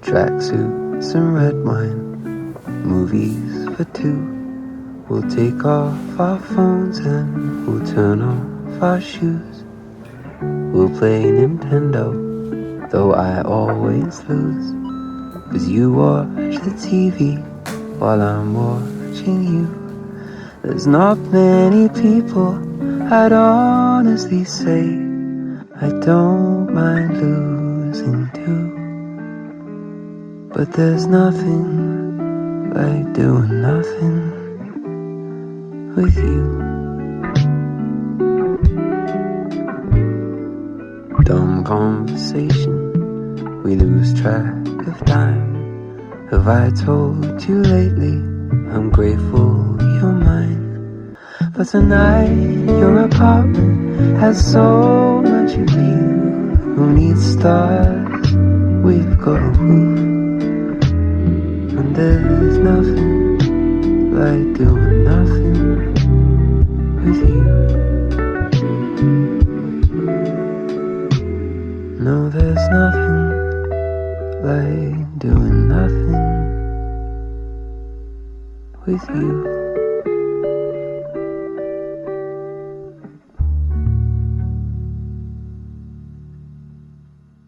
tracksuits and red wine, movies for two. We'll take off our phones and we'll turn off our shoes. We'll play Nintendo, though I always lose. 'Cause you watch the TV while I'm watching you. There's not many people I'd honestly say I don't mind losing to. But there's nothing like doing nothing with you. Dumb conversation, we lose track of time. Have I told you lately I'm grateful you're mine? But tonight your apartment has so much of you. Who needs stars? We've got a roof. And there's nothing like doing nothing with you. No, there's nothing like doing nothing with you.